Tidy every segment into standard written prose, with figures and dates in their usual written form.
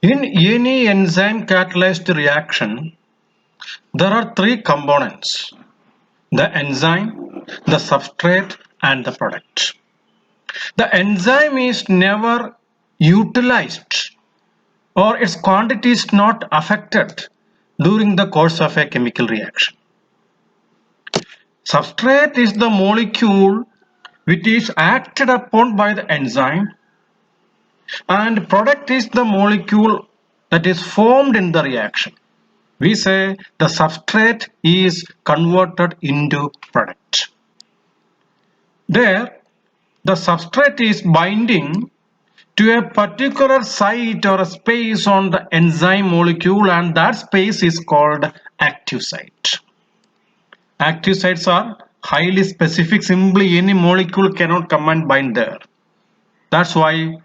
In any enzyme catalyzed reaction, there are three components: the enzyme, the substrate, and the product. The enzyme is never utilized or its quantity is not affected during the course of a chemical reaction. Substrate is the molecule which is acted upon by the enzyme, and product is the molecule that is formed in the reaction. We say the substrate is converted into product. There, the substrate is binding to a particular site or a space on the enzyme molecule, and that space is called active site. Active sites are highly specific. Simply any molecule cannot come and bind there. That's why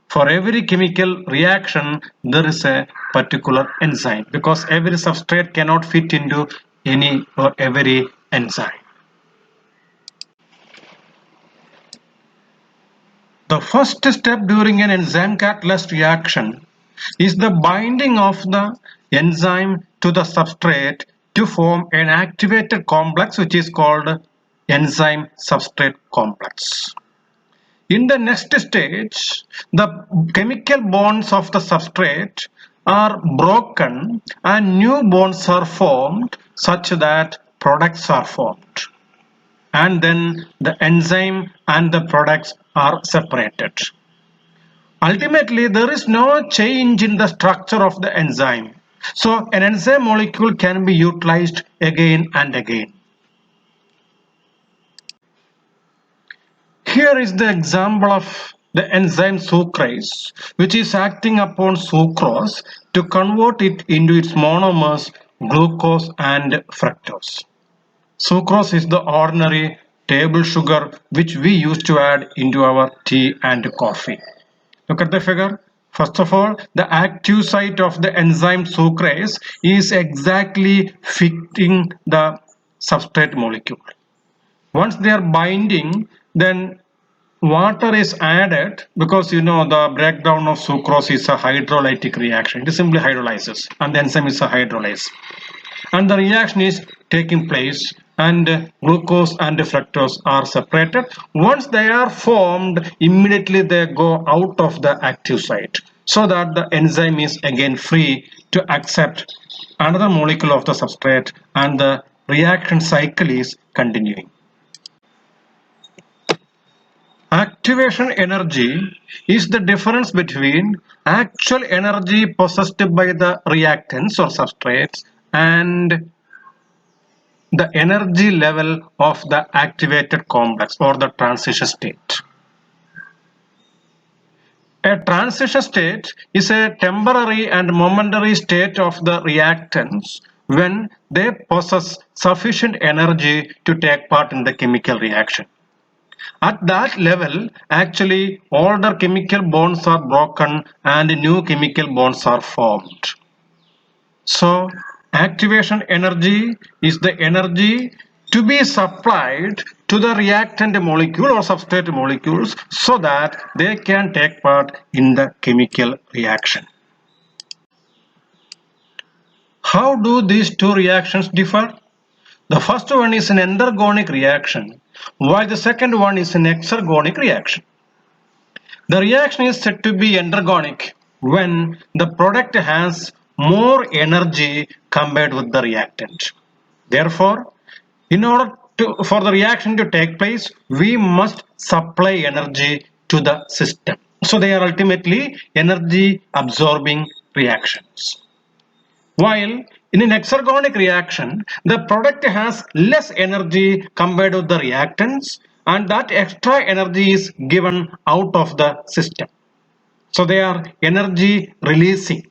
for every chemical reaction there is a particular enzyme, because every substrate cannot fit into any or every enzyme. The first step during an enzyme catalyst reaction is the binding of the enzyme to the substrate to form an activated complex which is called enzyme substrate complex. In the next stage, the chemical bonds of the substrate are broken and new bonds are formed such that products are formed. And then the enzyme and the products are separated. Ultimately, there is no change in the structure of the enzyme. So an enzyme molecule can be utilized again and again. Here is the example of the enzyme SUCRASE, which is acting upon sucrose to convert it into its monomers glucose and fructose. Sucrose is the ordinary table sugar which we used to add into our tea and coffee. Look at the figure. First of all, the active site of the enzyme SUCRASE is exactly fitting the substrate molecule. Once they are binding, then water is added, because you know the breakdown of sucrose is a hydrolytic reaction. It simply hydrolyzes, and the enzyme is a hydrolase. And the reaction is taking place, and glucose and fructose are separated. Once they are formed, immediately they go out of the active site, so that the enzyme is again free to accept another molecule of the substrate, and the reaction cycle is continuing. Activation energy is the difference between actual energy possessed by the reactants or substrates and the energy level of the activated complex or the transition state. A transition state is a temporary and momentary state of the reactants when they possess sufficient energy to take part in the chemical reaction. At that level, actually, older chemical bonds are broken and new chemical bonds are formed. So, activation energy is the energy to be supplied to the reactant molecule or substrate molecules so that they can take part in the chemical reaction. How do these two reactions differ? The first one is an endergonic reaction, while the second one is an exergonic reaction. The reaction is said to be endergonic when the product has more energy compared with the reactant. Therefore, in order for the reaction to take place, we must supply energy to the system. So they are ultimately energy absorbing reactions. While in an exergonic reaction, the product has less energy compared with the reactants, and that extra energy is given out of the system. So they are energy releasing.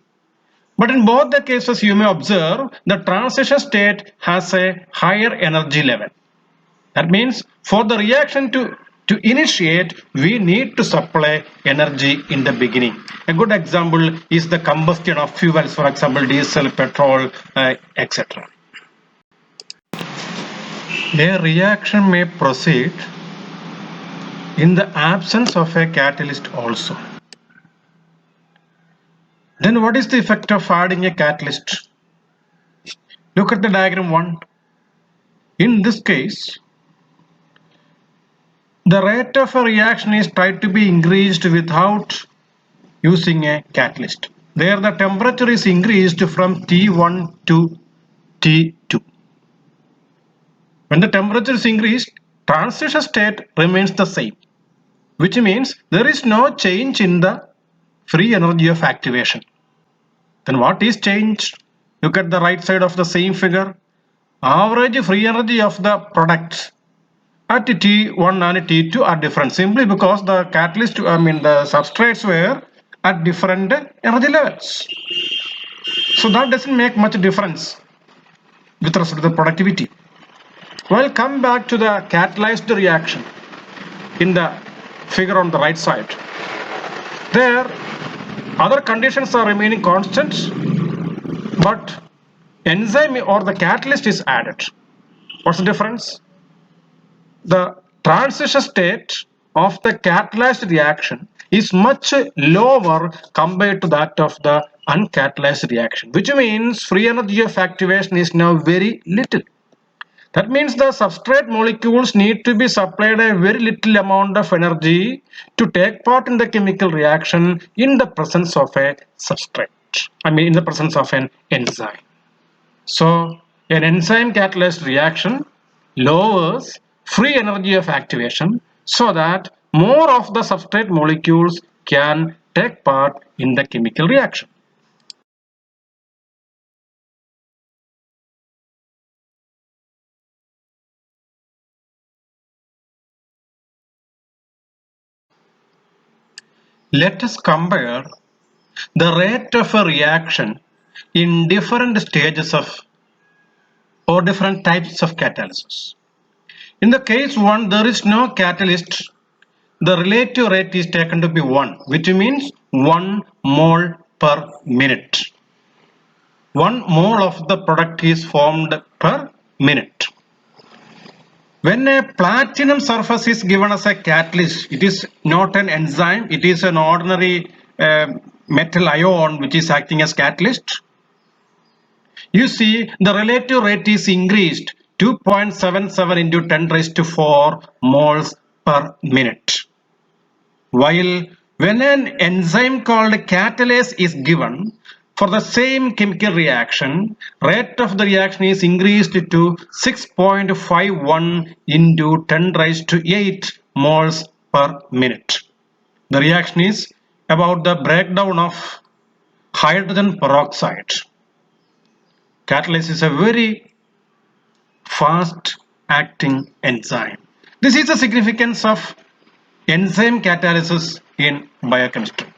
But in both the cases, you may observe the transition state has a higher energy level. That means for the reaction to initiate, we need to supply energy in the beginning. A good example is the combustion of fuels, for example, diesel, petrol, etc. A reaction may proceed in the absence of a catalyst also. Then what is the effect of adding a catalyst? Look at the diagram 1. In this case, the rate of a reaction is tried to be increased without using a catalyst. There the temperature is increased from T1 to T2. When the temperature is increased, transition state remains the same, which means there is no change in the free energy of activation. Then what is changed? Look at the right side of the same figure. Average free energy of the products at T1 and T2 are different simply because the the substrates were at different energy levels. So that doesn't make much difference with respect to the productivity. Well, come back to the catalyzed reaction in the figure on the right side. There, other conditions are remaining constant, but enzyme or the catalyst is added. What's the difference? The transition state of the catalyzed reaction is much lower compared to that of the uncatalyzed reaction, which means free energy of activation is now very little. That means the substrate molecules need to be supplied a very little amount of energy to take part in the chemical reaction in the presence of a substrate. In the presence of an enzyme. So, an enzyme catalyzed reaction lowers free energy of activation so that more of the substrate molecules can take part in the chemical reaction. Let us compare the rate of a reaction in different stages of or different types of catalysis. In the case 1, there is no catalyst. The relative rate is taken to be 1, which means 1 mole per minute. 1 mole of the product is formed per minute. When a platinum surface is given as a catalyst, it is not an enzyme, it is an ordinary metal ion which is acting as catalyst. You see the relative rate is increased 2.77 into 10 raised to 4 moles per minute. While when an enzyme called catalase is given, for the same chemical reaction, rate of the reaction is increased to 6.51 into 10 raised to 8 moles per minute. The reaction is about the breakdown of hydrogen peroxide. Catalase is a very fast acting enzyme. This is the significance of enzyme catalysis in biochemistry.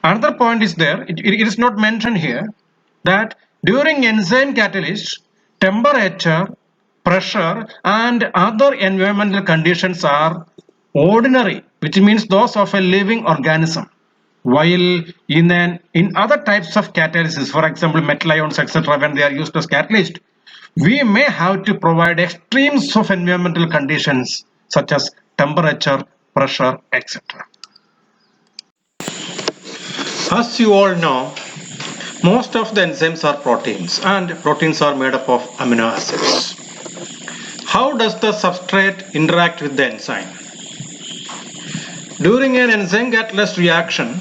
Another point is there, it is not mentioned here, that during enzyme catalysis, temperature, pressure and other environmental conditions are ordinary, which means those of a living organism. While in other types of catalysis, for example metal ions, etc., when they are used as catalyst, we may have to provide extremes of environmental conditions such as temperature, pressure, etc. As you all know, most of the enzymes are proteins, and proteins are made up of amino acids. How does the substrate interact with the enzyme? During an enzyme catalyst reaction,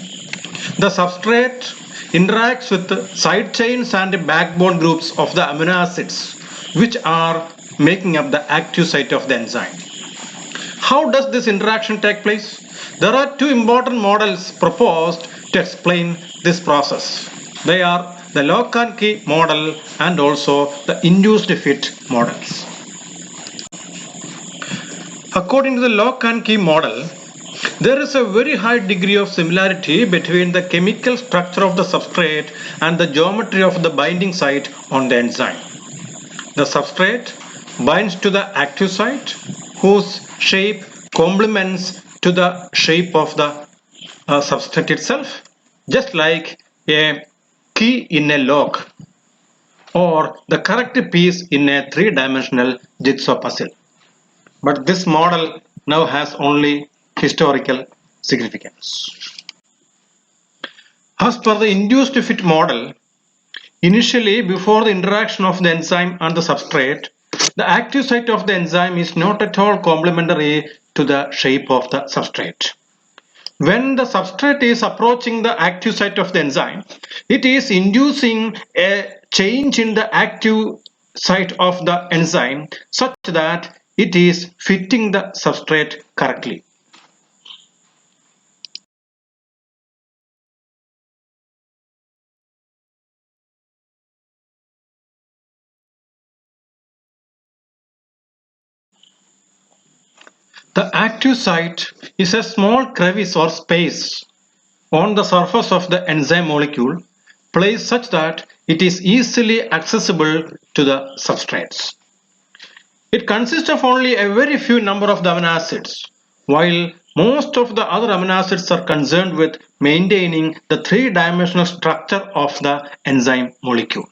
the substrate interacts with the side chains and backbone groups of the amino acids which are making up the active site of the enzyme. How does this interaction take place? There are two important models proposed to explain this process. They are the lock and key model and also the induced fit models. According to the lock and key model, there is a very high degree of similarity between the chemical structure of the substrate and the geometry of the binding site on the enzyme. The substrate binds to the active site whose shape complements to the shape of the substrate itself, just like a key in a lock or the correct piece in a three-dimensional jigsaw puzzle. But this model now has only historical significance. As per the induced fit model, initially before the interaction of the enzyme and the substrate, the active site of the enzyme is not at all complementary to the shape of the substrate. When the substrate is approaching the active site of the enzyme, it is inducing a change in the active site of the enzyme such that it is fitting the substrate correctly. The active site is a small crevice or space on the surface of the enzyme molecule placed such that it is easily accessible to the substrates. It consists of only a very few number of the amino acids, while most of the other amino acids are concerned with maintaining the three-dimensional structure of the enzyme molecule.